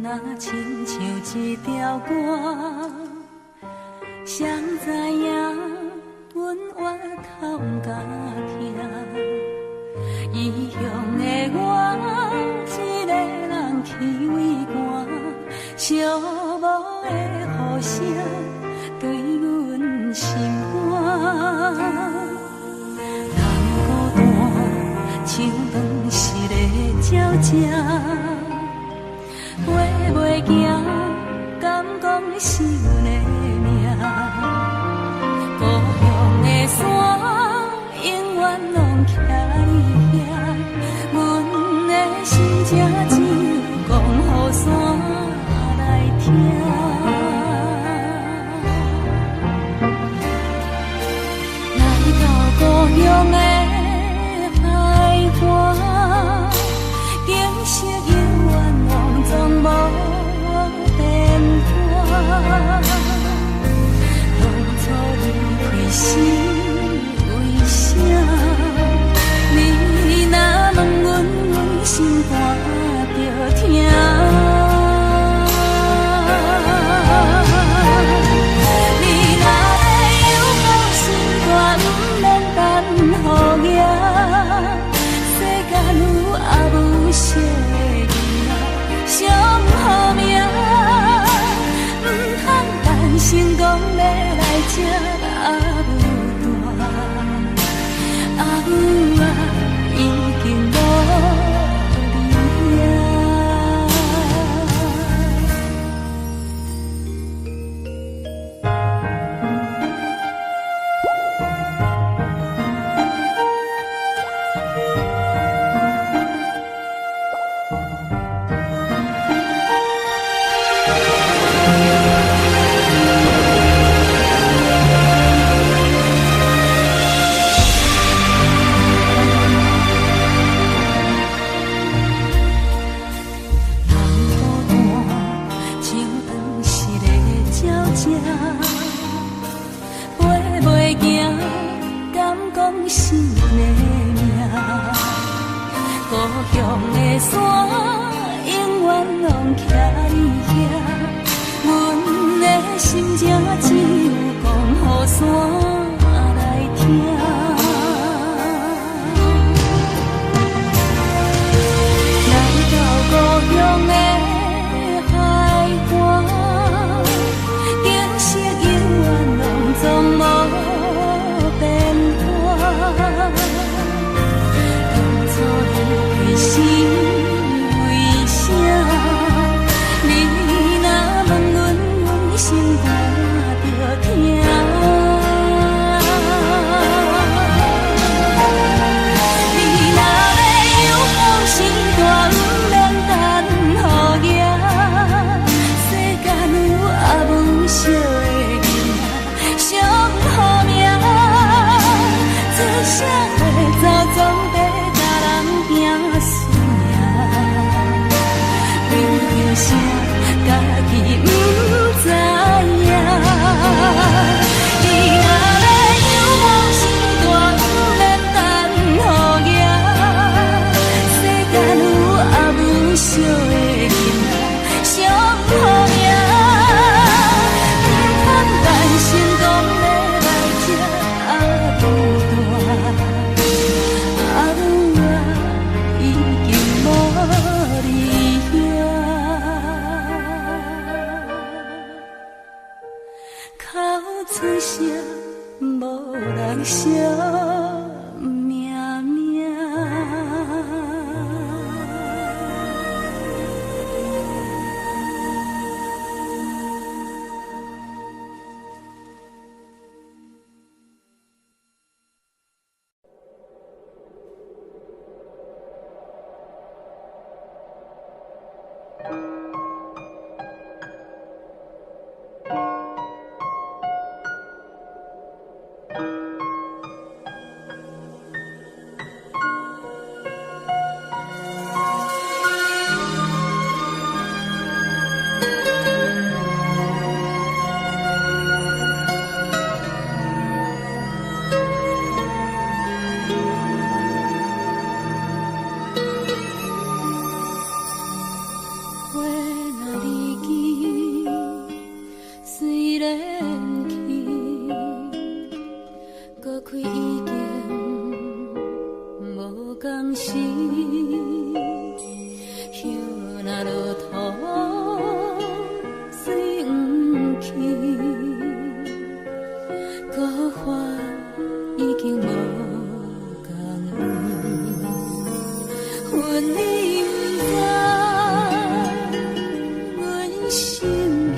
若亲像一条歌，谁知影阮越头甲疼，异乡的我，一个人去为寒，寂寞的雨声对阮心寒。人孤单，像断翅的鸟只。飞袂行，敢讲是阮的命？故乡的山，永远拢徛伫遐。阮的心情只有讲予山来听。来到故乡的海岸，景色永远拢总无变化。当初离开时为啥？你若问阮，阮心肝着疼。你若要有苦心肝，不免等雨夜。世间有也无相的上好命，唔通等成功要来这阿母大，阿母啊，已经无你啊。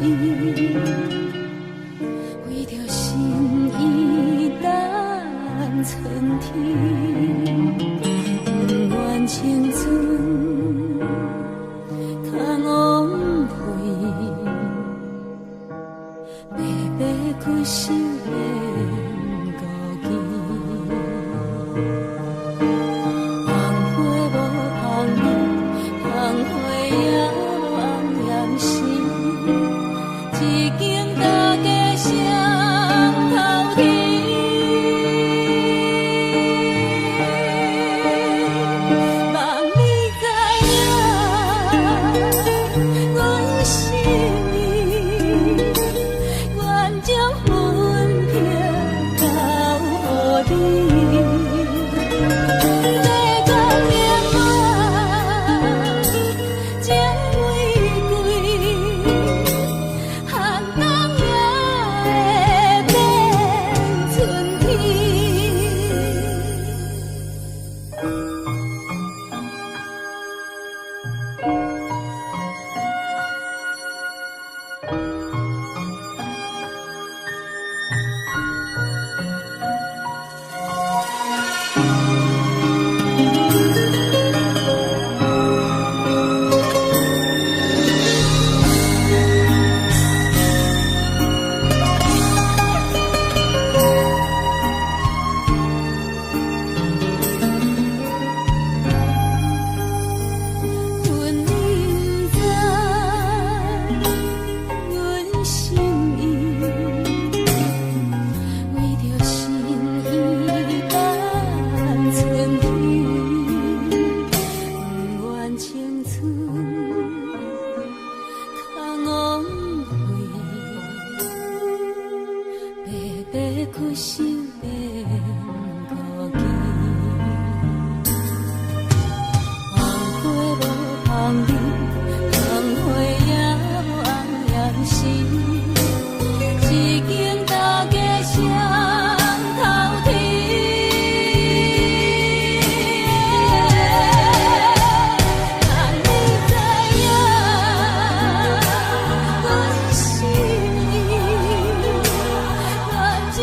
意，为着心意等春天，不愿青春空枉费，白白骨瘦免孤记。红花无香味，红花也红艳时，一间大家双头天。望你知影，阮心意，愿将分别交予你。苦守免孤记，红花无香味，红花也无红艳时，一间大家双头天。让你知影，阮心意，我将。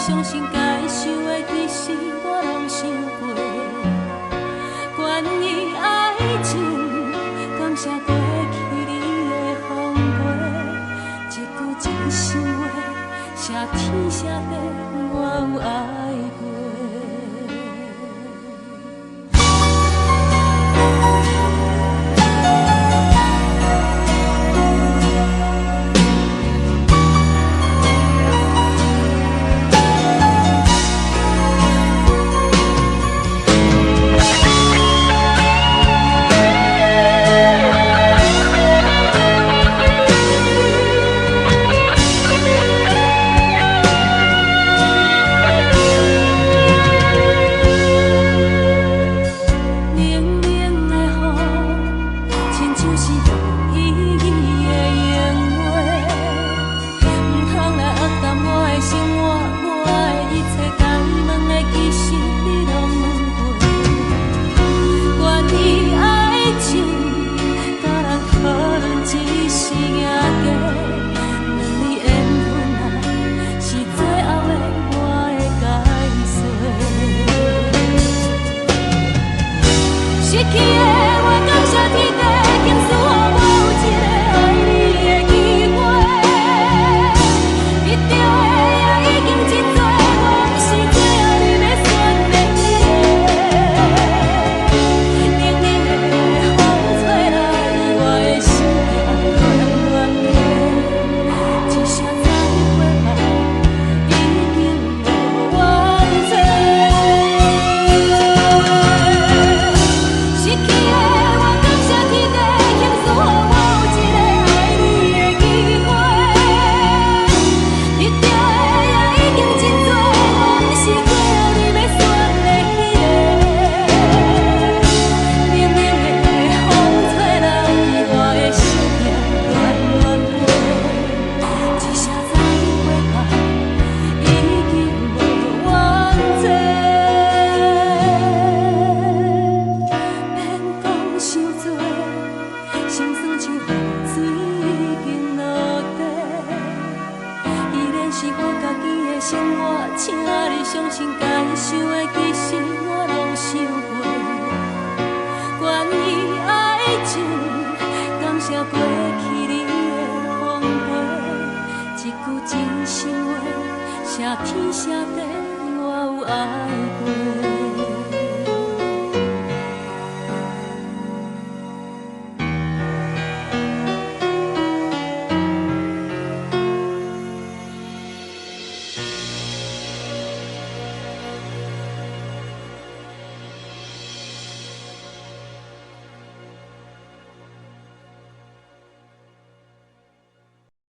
伤心该想的，其实我拢想过。关于爱情，感谢过去你的奉陪，一句真心话，写天写地，我有爱过。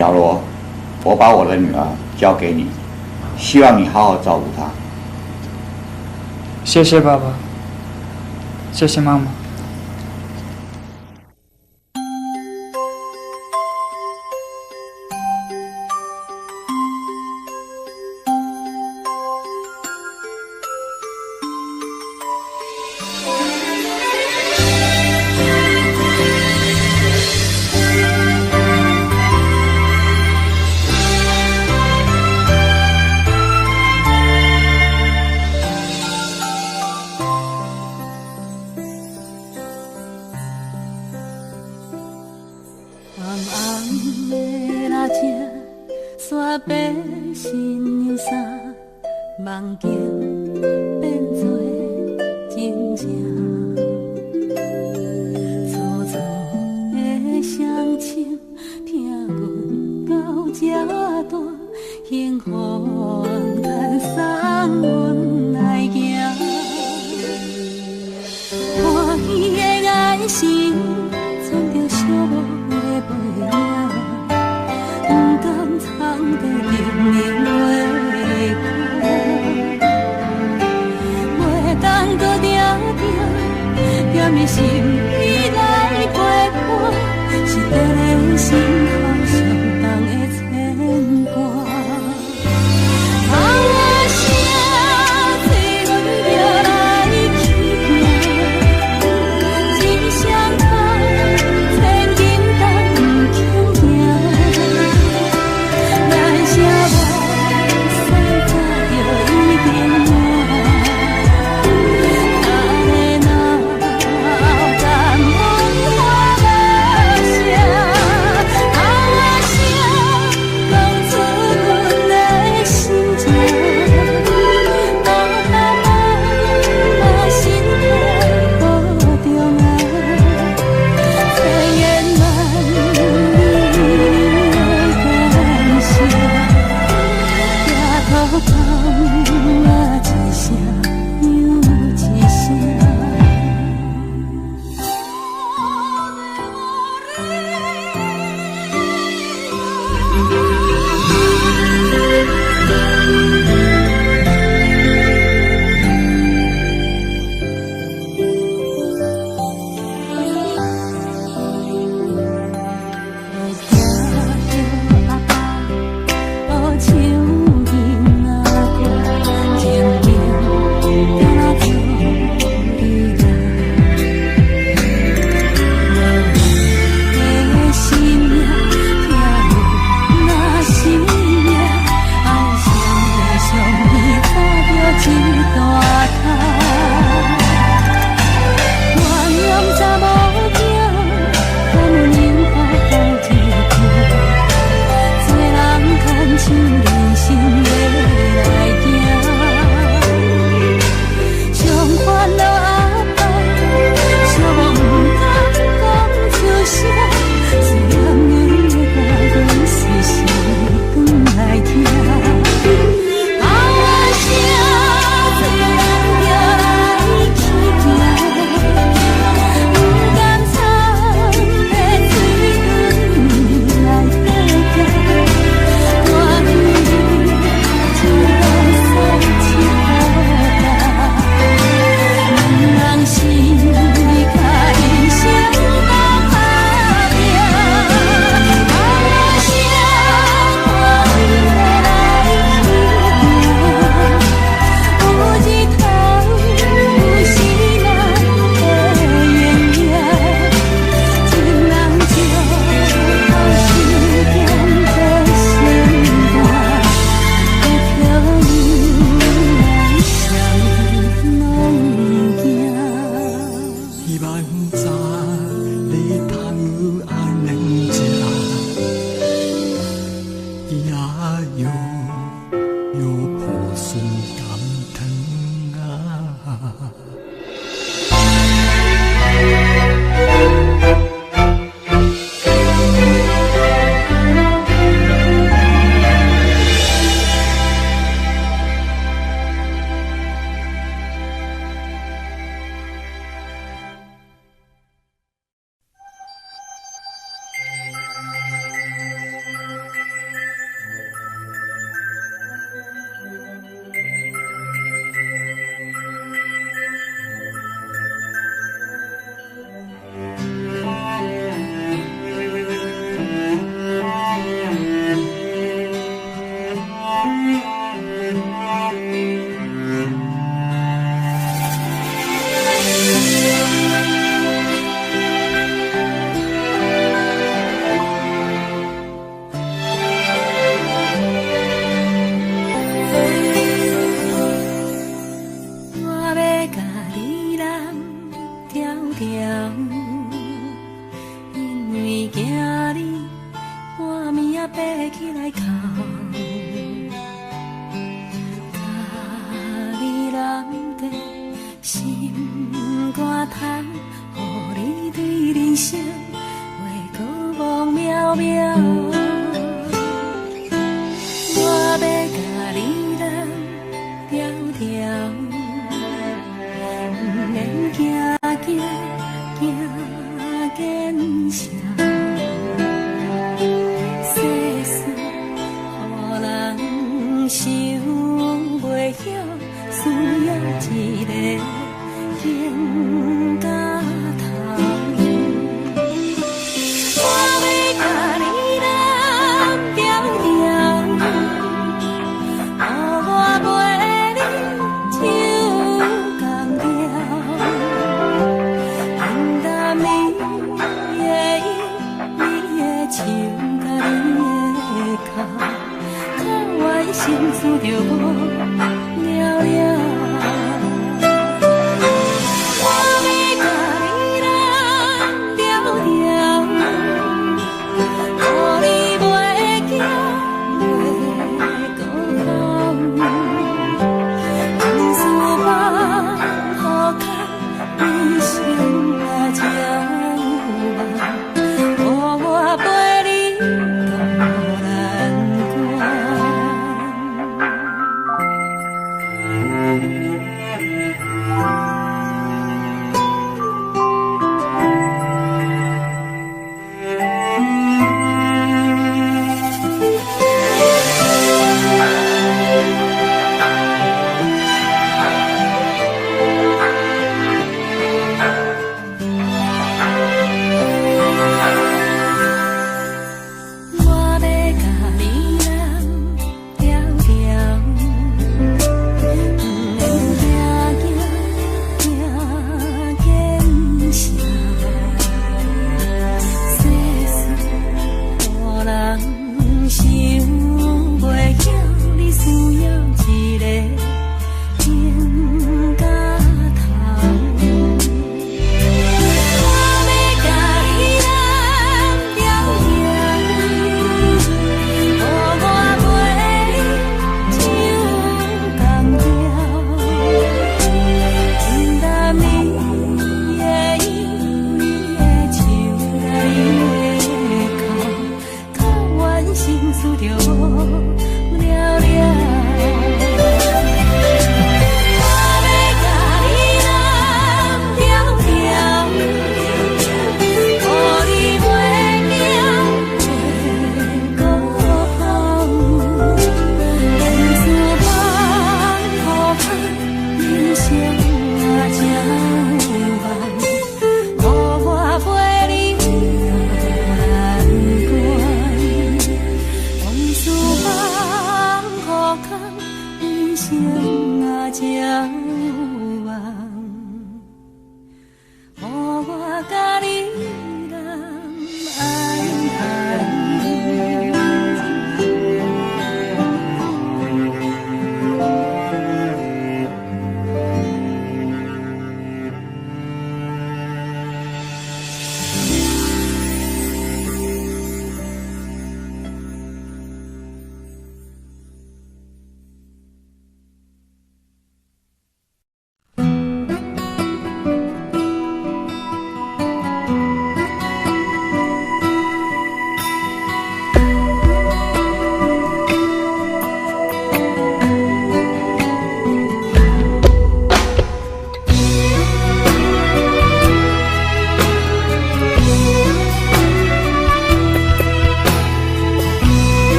小罗，我把我的女儿交给你，希望你好好照顾她。谢谢爸爸，谢谢妈妈。爬起来哭，甲你揽在心肝头，予你对人生话过望渺渺。我要甲你揽条条，不免惊惊惊见笑。世事予人想袂晓，需要一个肩胛头。我要甲你揽条条，予我陪你唱同调，平淡你的音，你的唱，甲你的哭，靠我心思着无了了。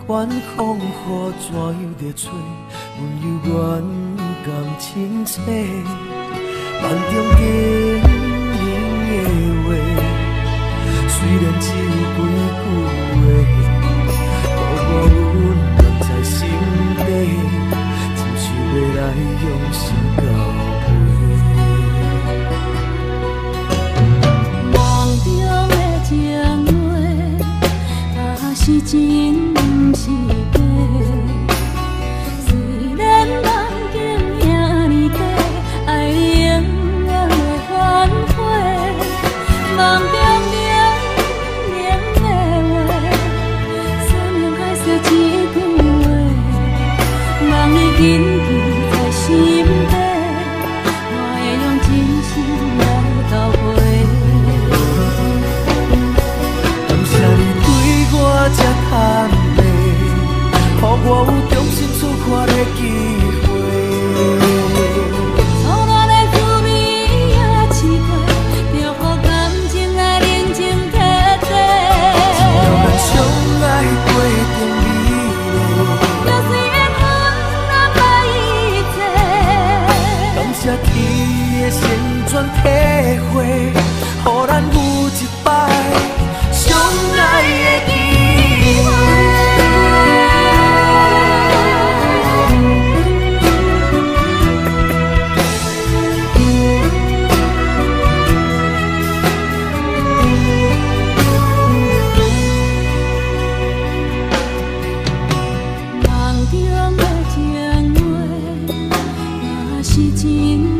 管风雨怎样在吹，温柔远共清晰，梦中经年的话，虽然只有几句话，可我温暖在心底，亲像要来用心交陪。梦中的情话。真不是假。虽然梦境遐尼短，爱你永远袂反悔。梦中冷冷的话，山盟海誓一句话，望你紧记在心底，我会用真心来交陪。感谢你对我这坦白，予我有重新出发的机会。错乱的滋味也试过，就予感情来冷静体体。只要咱相爱过程美丽，就算缘分难把一切。感谢天的旋转体会，予咱有一摆相爱的机会。梦中的情话，若是真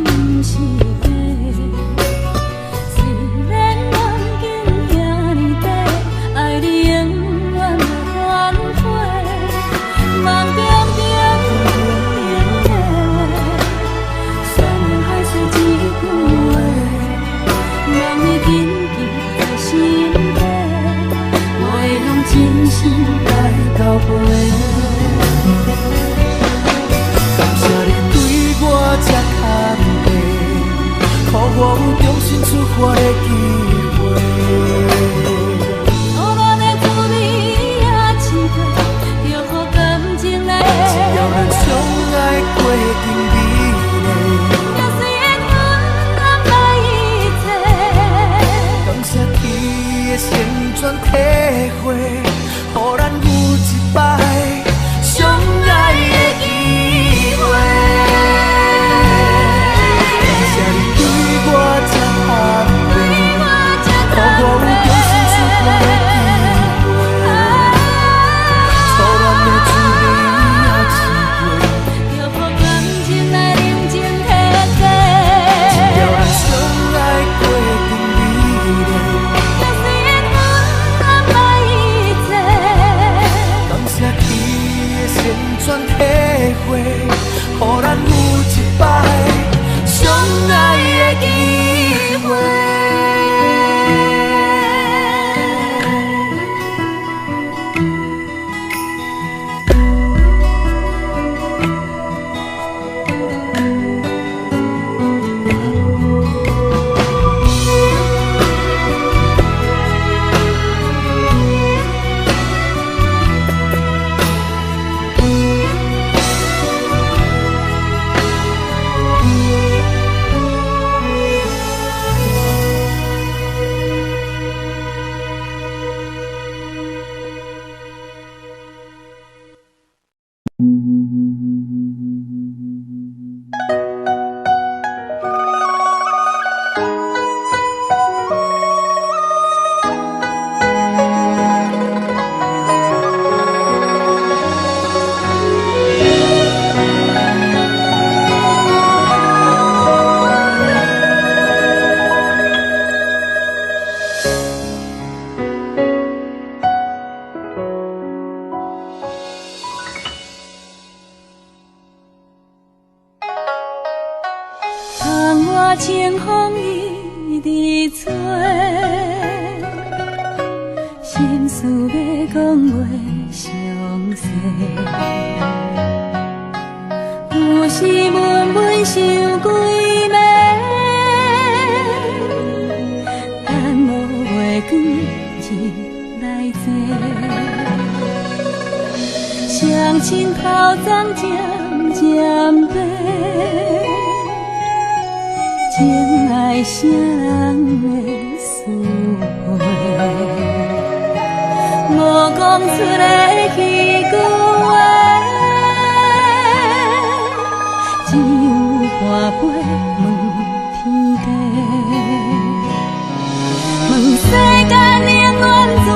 不是假。虽然梦境遐尼短，爱你永远袂反悔。梦中冷冷的话，山盟海誓一句话，望你紧记在心底，我会用真心来交陪。感谢你对我这坦白，予我有重新出发的机会。错乱的滋味也试过，就予感情来。只要咱相爱过程美丽，就算缘分难把一切。感谢天的旋转体会，予咱有一摆相爱的机会。感谢你对我这坦白，予我有重新出发的机会。错乱的滋味也试过，就予感情来冷静体体。只要咱相爱过程美丽，就算缘分难把一切。感谢天的旋转体会，予咱有一摆相爱的机会。窗外清风一直吹，心事要讲袂详细。有时闷闷想几暝，等无月光日来坐，双亲头鬃渐渐白。情爱啥人会思会？无讲出来迄句话，只有半杯问天地，问世间永远怎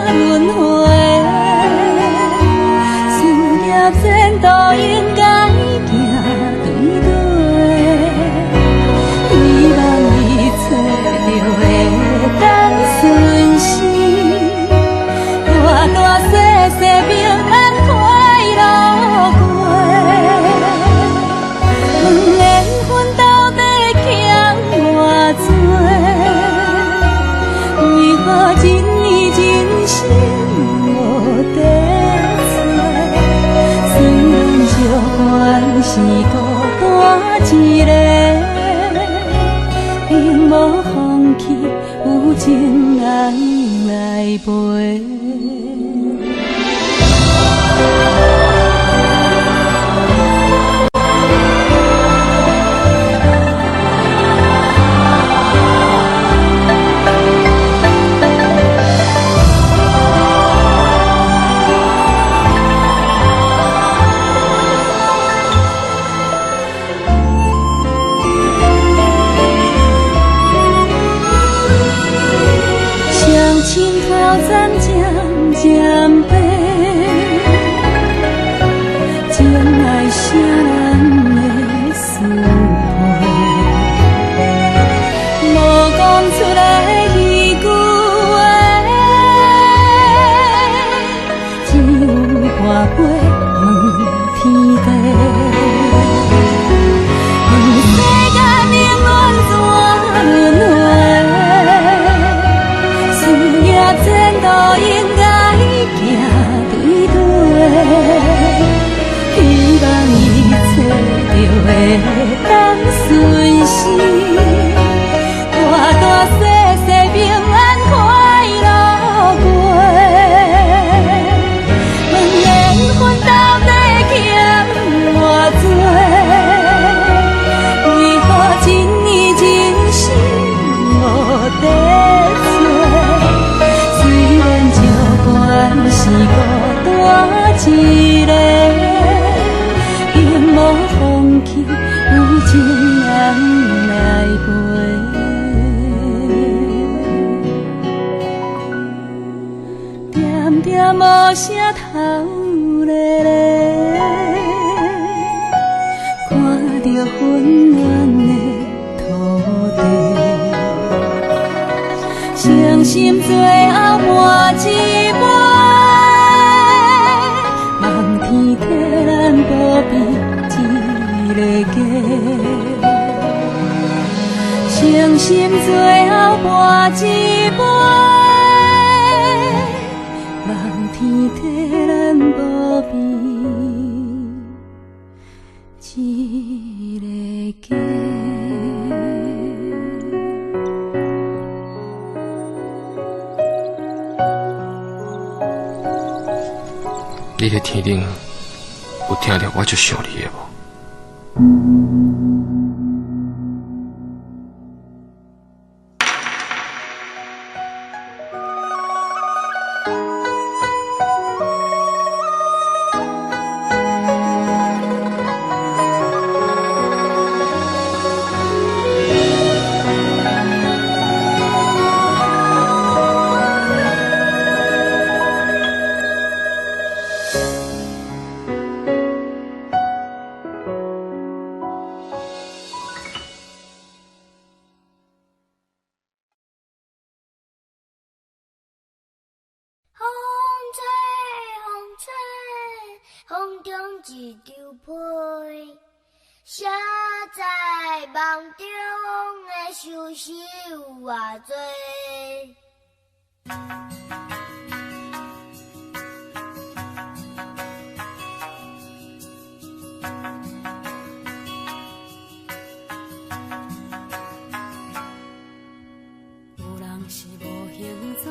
轮回？情人来陪。你在天顶有听到我就想你的无？风中一张被，写在梦中的相思有偌多。有人是无形状，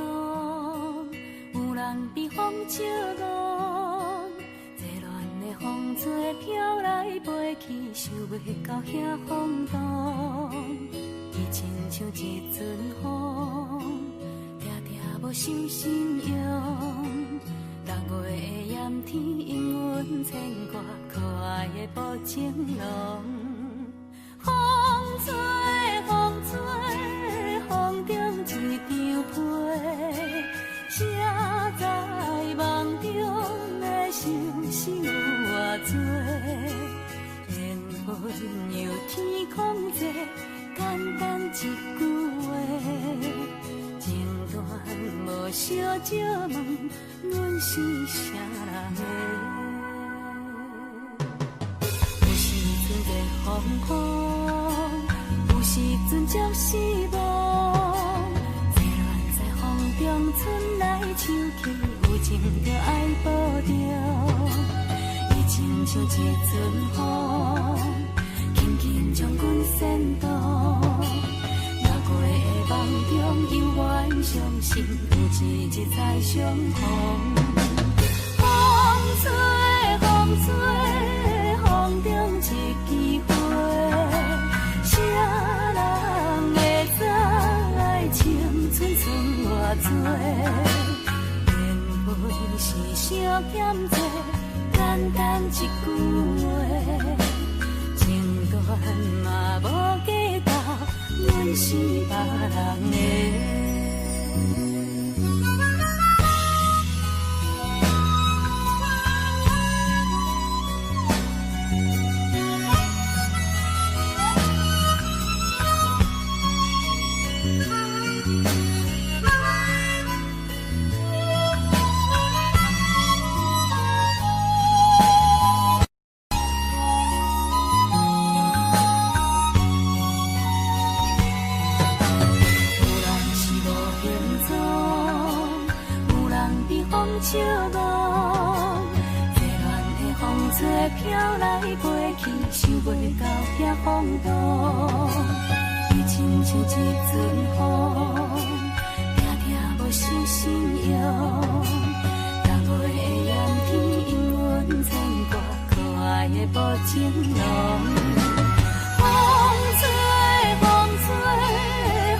有人被风笑弄。风吹飘来飞去，想袂到遐风动。伊亲像一阵风，定定无受心用。6月的炎天，因阮牵挂可爱的薄情浓。风吹风吹，风中一张被，写在梦中的相思有偌多，缘分由天空际，简单一句话，情断无小借问，阮是啥人的？有时阵在风雨，有时阵暂时无，坐乱在风中，春来秋去，有情就爱保重。亲像一阵风，轻轻将阮牵动。6月的梦中犹原相信有一日再相逢。风吹风吹，风中一枝花，谁人会知爱情寸寸偌多？缘分是相欠债，简单一句话。情断嘛无计较，阮是别人的。笑望，热恋的风吹飘来飞去，想袂到遐风度。伊亲像一阵风，定定无受心用。冬月的炎天，因阮牵挂可爱的无情郎。风吹风吹，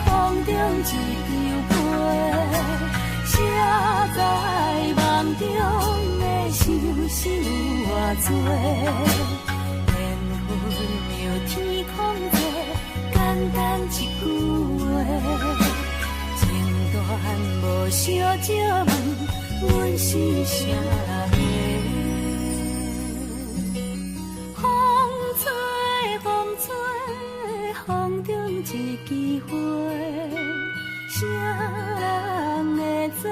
风中一张被，谁知？梦中的相思有偌多，缘分妙天空地，简单一句话，情断无相借问，阮是啥人的？风吹风吹，风中一枝花，谁人会知？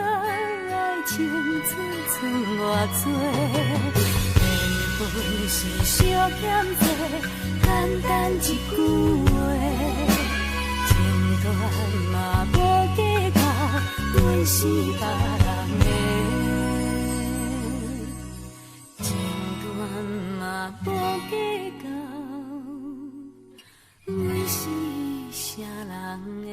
情寸寸偌多，缘分是相欠债，简单一句话，情断嘛无计较，阮是别人的。情断嘛无计较，阮是啥人的？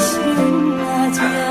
情啊情。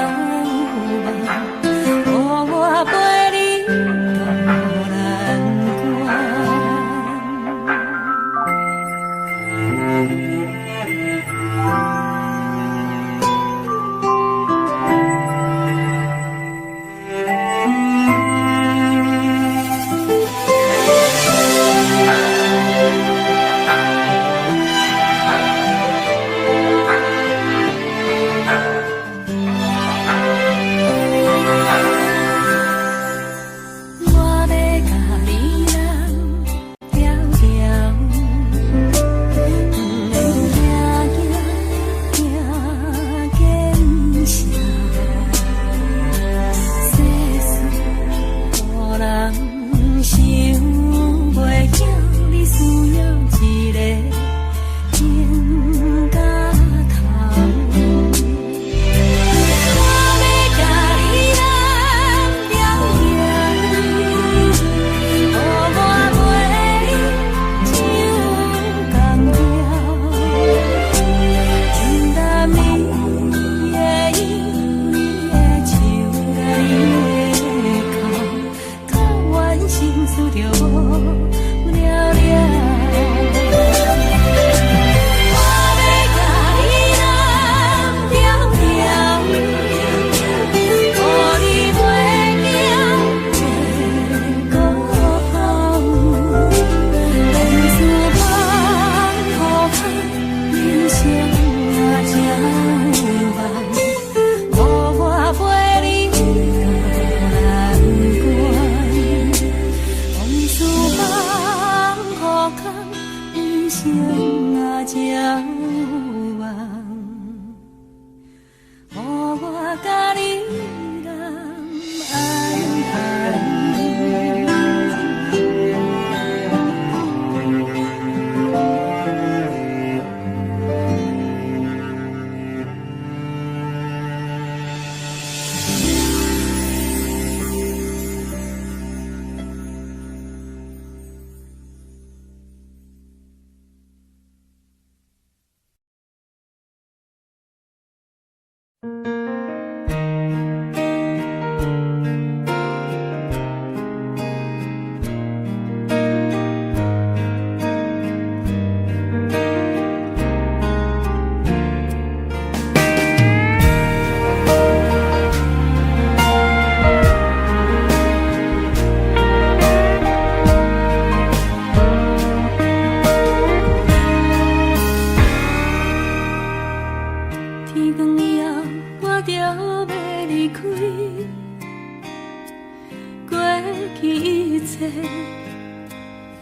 记一切，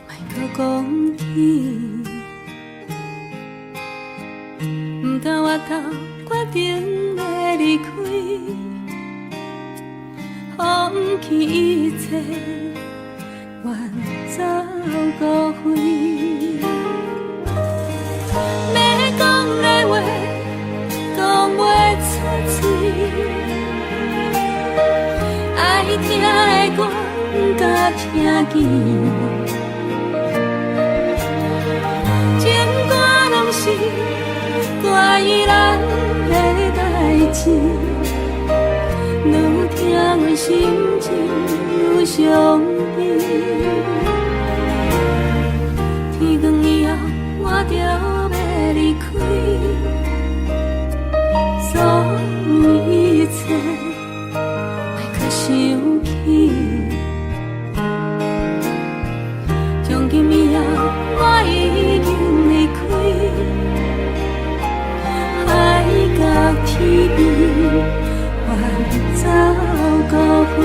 莫搁讲起。不敢回头，决定要离开，放弃一切，远走高飞。要讲的话，讲袂出嘴。爱听的歌，不敢听见。情歌拢是怪伊咱的代志，愈听阮心情愈伤悲。天光以后，我就要离开，所有一切莫搁想起。从今以后，我已经离开。海角天边，远走高飞。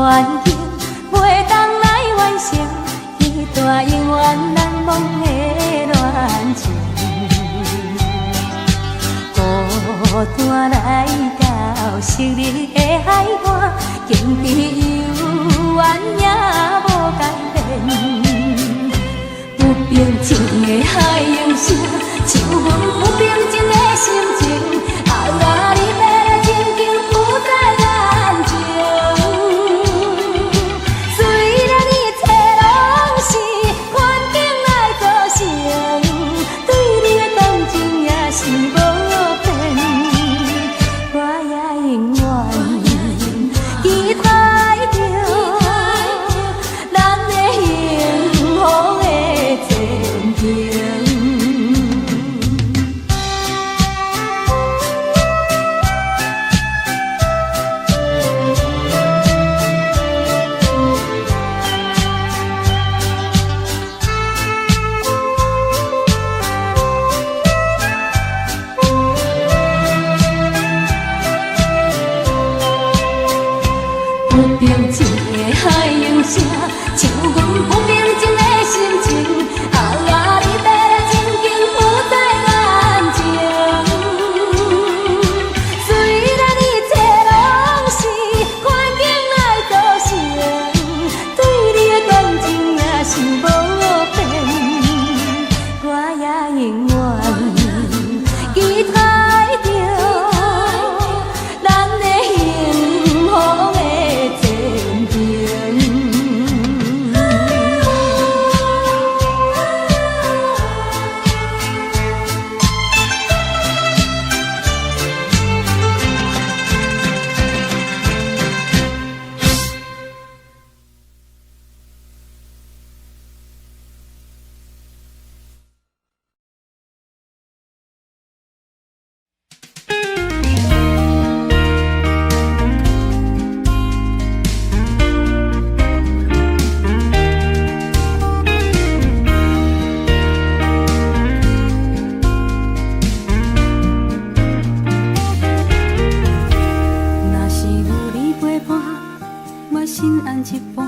原形，袂当来完成彼段永远难忘的恋情。孤单来到昔日的海岸，经历幽怨也无改变。不平静的海洋声，像阮不平静的心情。啊，你要来静静浮在眼前。虽然一切拢是环境来造成，对你的感情也是无变。我也永远期待着咱的幸福的前程。不平静的海洋声，像阮不平静的心情。啊，你要来静静浮在眼前。虽然一切拢是环境来造成，对你的感情也是无变。我也永远期待着咱的幸福的前程。若是有你陪伴，我心安一半。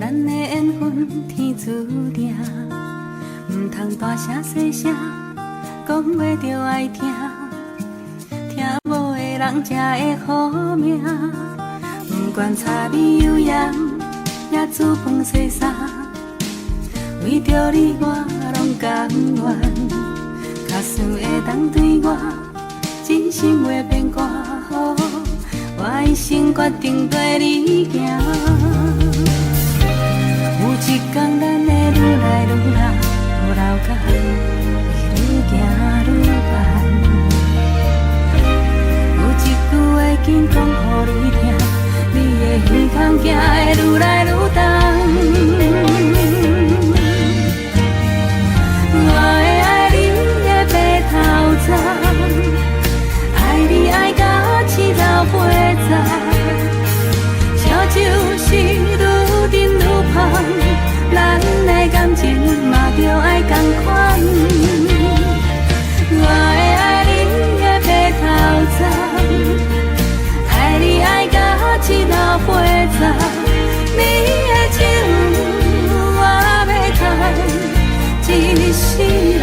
咱的缘分天注定，唔通大声细声，讲话着爱听。听无的人才会好命。不管柴米油盐，也煮饭洗衫，为着你我拢甘愿。假使会当对我真心话变歌，我一生决定跟你行。有一天咱会愈来愈老，老甲会愈行愈慢。有一句话紧讲予你听，你的耳孔行会愈来愈重。我会爱你的白头鬃，爱你爱到青头白发，笑就是愈甜愈香，咱的感情嘛着爱同款。我会爱你的白头鬃，爱你爱到青头白发，你的情我要赚一世人。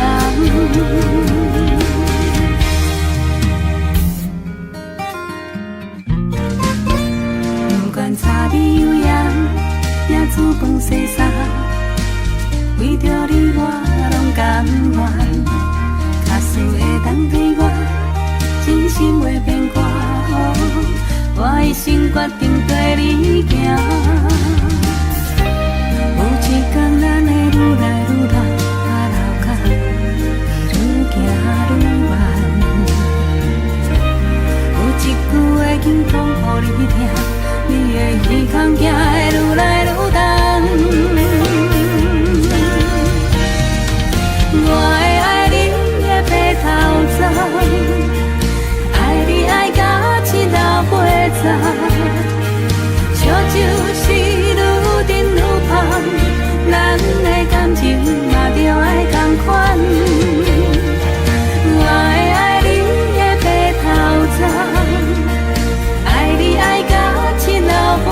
不管柴米油盐，也煮饭洗衫，为着你我拢甘愿。假使会当对我真心话变歌，我一生决定跟你行。有一天咱会愈来愈老，老甲会愈行愈慢。有一句话紧讲予你听，你的耳孔行会愈来愈重。我会爱你的白头鬃，爱你爱到青头白发，笑就是愈甜愈香，咱的感情嘛着爱同款。我会爱你的白头鬃，爱你爱到青头白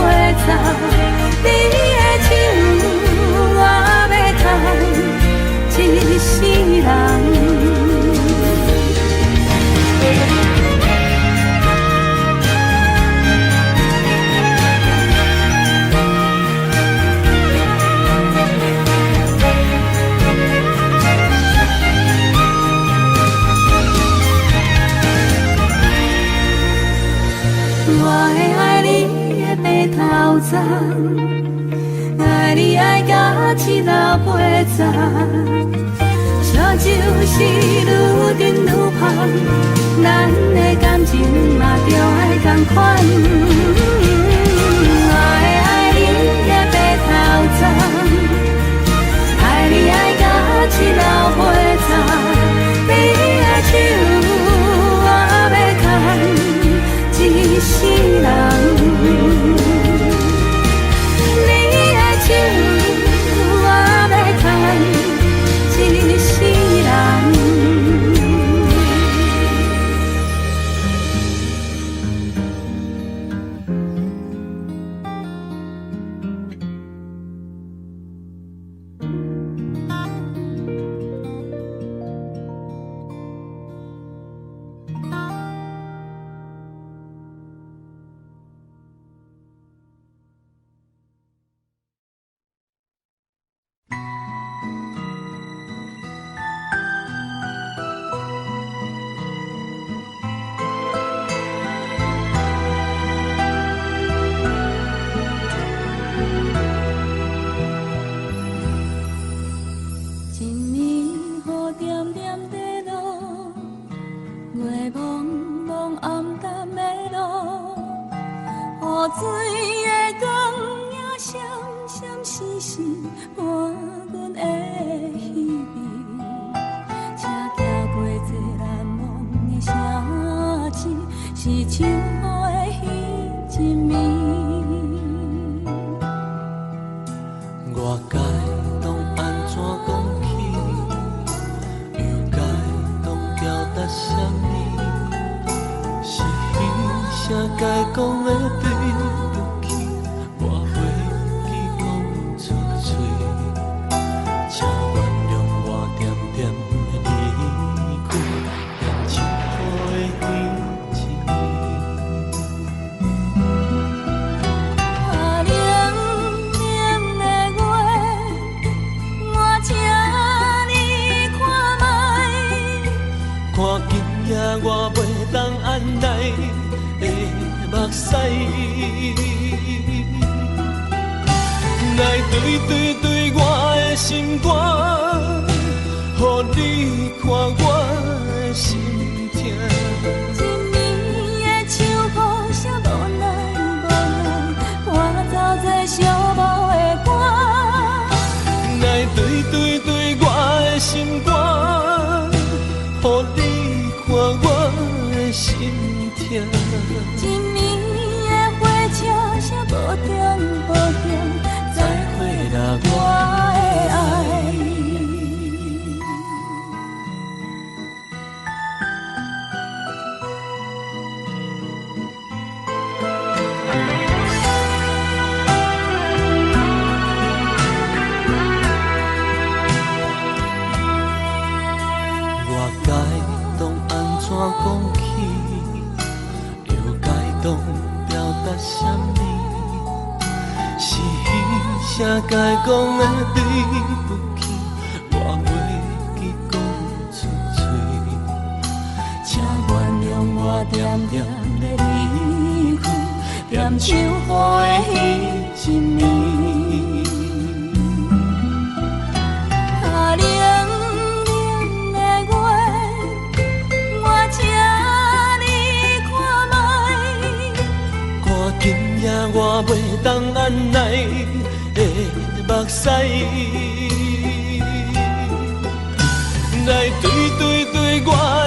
会爱你的白头鬃，爱你爱到七老八十，烧酒是愈沉愈香，咱的感情嘛着爱同款。我会爱你的白头鬃，爱你爱到七老八十，你的手我要牵一世人。我袂当按捺的目屎，来对我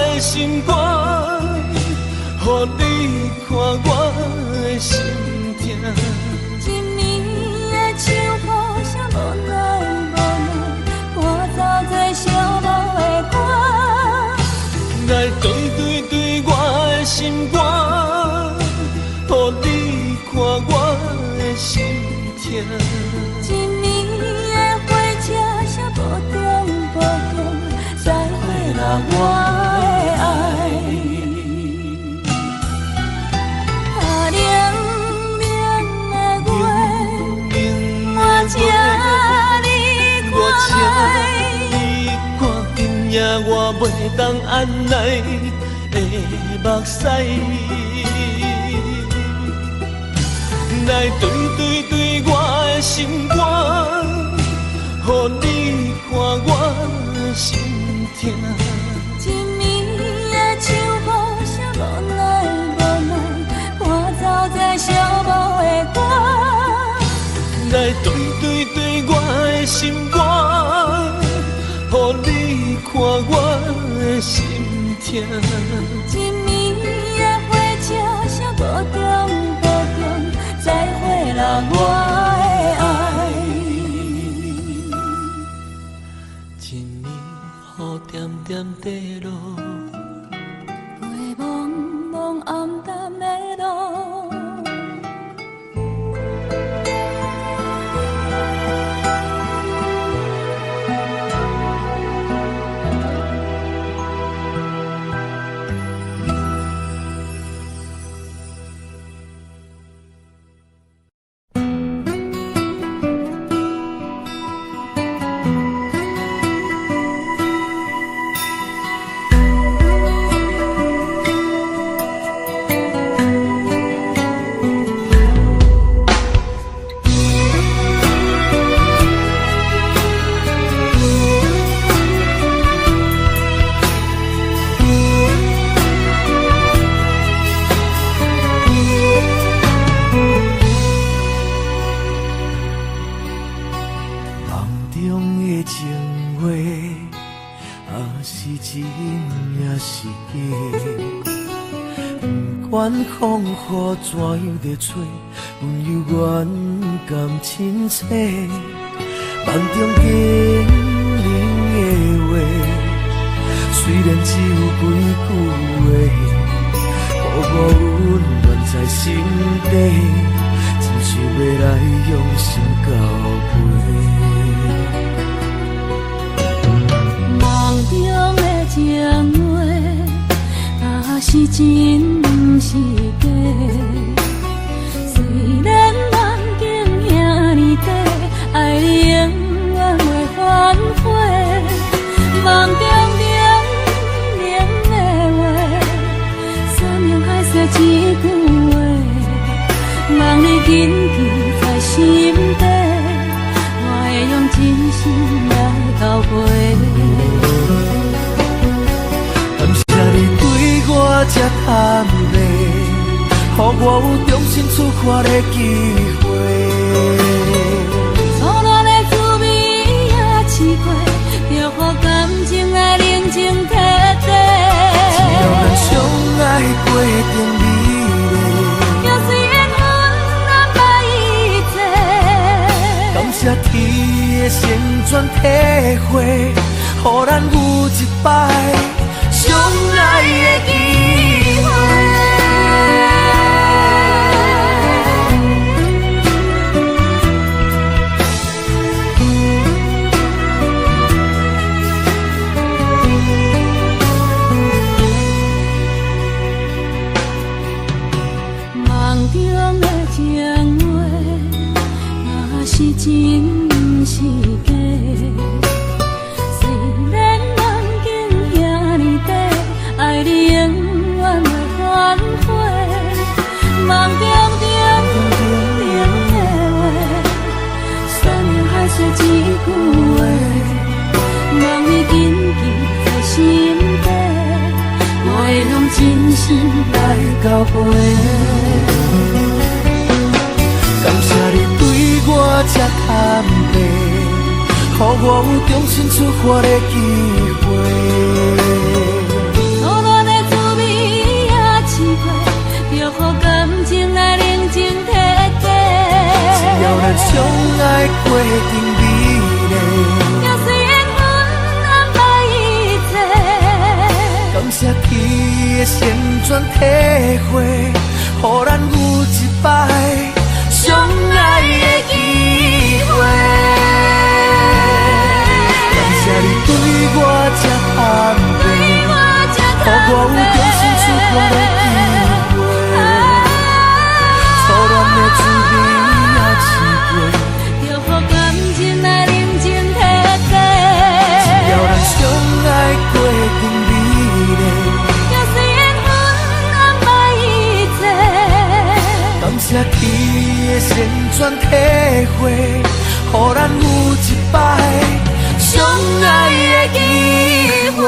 的心肝，予你看我的心痛。一暝的秋雨啥无奈无奈，我走做寂寞的歌。来对我的心肝，予你看我的心痛。一暝的火车啥无停，再回来我的爱。冷冷的月，我请你看。今夜我袂当按捺的目屎，来对我的心肝，予你看我心痛。一暝的秋雨，谁无奈无奈，伴走在寂寞的歌。来对我的心肝，予你看我的心痛。一暝的火车，谁无中，再会了我的爱。一暝雨点点地落，陪茫茫暗淡的路。管风雨怎样在吹，温柔远甘亲切。梦中经人的话，虽然只有几句话，薄薄温暖在心底，真想要来用心交陪。梦中的情话，是真是假？虽然梦境遐尼短，爱你永远袂反悔。梦中冷的话，山盟海誓一句话，望你紧记在心底，我会用真心来交陪。我才坦白，予我有重新出发的机会。初恋的滋味也试过，就予感情来冷静体地。只要咱相爱过程美丽，就算缘分难把一切。感谢天的旋转体会，予咱有一摆相爱的机会。梦中的情话，若是真是假？虽然梦境遐尼短，爱你永远袂反悔。梦中冷的话，山盟海誓一句话，望你紧记在心底，我会用真心来交陪。感谢你对我这坦白，予我有重新出发的机会。初恋的滋味也试过，就予感情来冷静体地。只要咱相爱过程美丽，就算缘分难把一切。感谢天的旋转体会，予咱有一摆相爱的机会。感谢你对我这坦白，予我有重新出发的机会。初恋的滋味也试过，就予感情来冷静体地。只要咱相爱过程美丽，就算缘分难把一切。感谢天千转体会，予咱有一摆相爱的机会。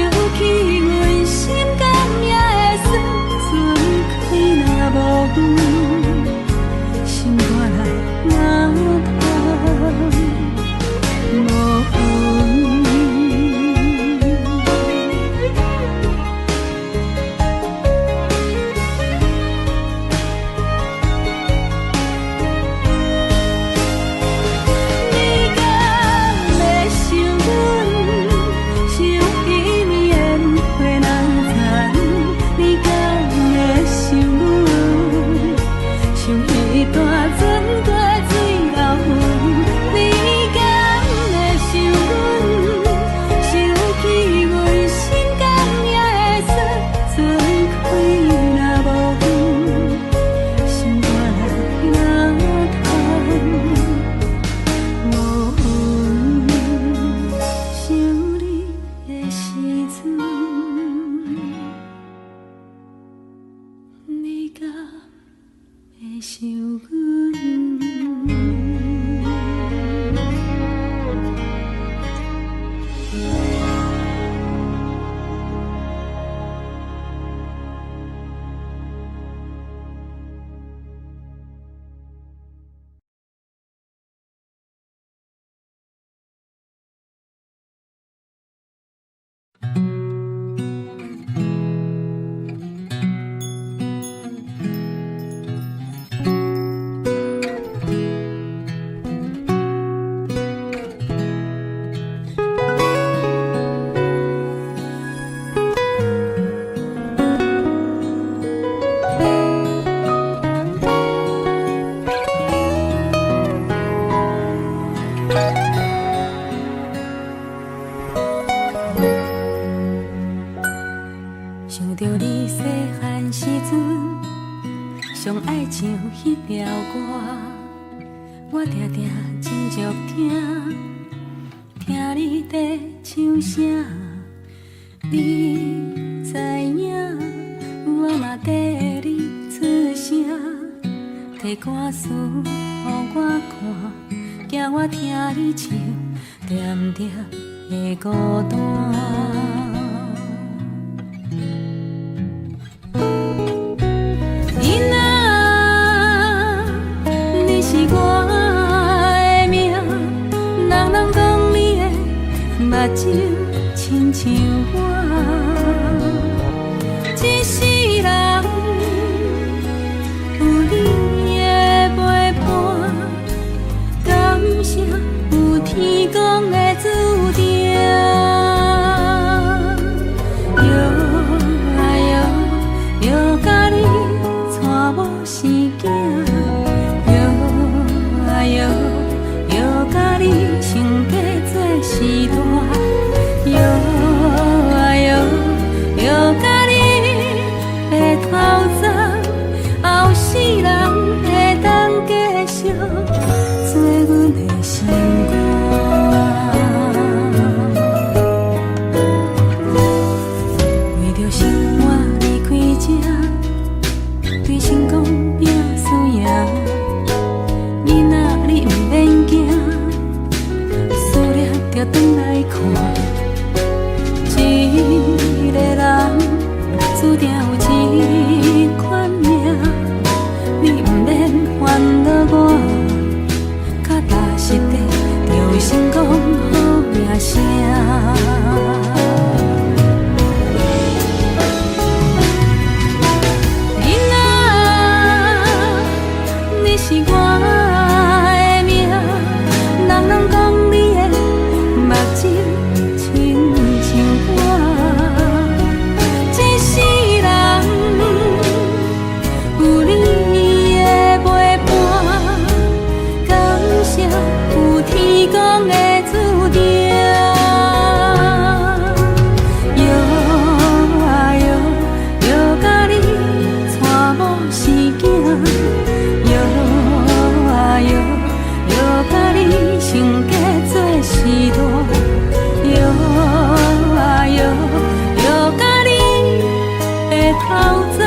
想起阮心甘也会酸，答的想阮。想着你细汉时阵，上爱唱迄条歌，我定定真足听，听你在唱啥，你知影，我嘛跟你出声，摕歌词予我看，惊我听你唱，点点的孤单。目睭亲像我，一世人有你的陪伴，感谢有天公的注定。摇甲你带某生囝，摇甲你成家做时代。摇甲你的头鬃，后世人会当继续做阮的心肝。为着生活离开这，对成功拼输赢，囡仔你毋免惊，思念着转来看。一个人注定有一款命，你毋免烦恼我，较踏实地就成功好名声。囡仔，你是我的命，人拢讲你的目睭亲像我。有天公的注定，摇啊摇，摇甲你带某生囝，摇啊摇，摇甲你成家做时代，摇啊摇，摇甲你的头鬃。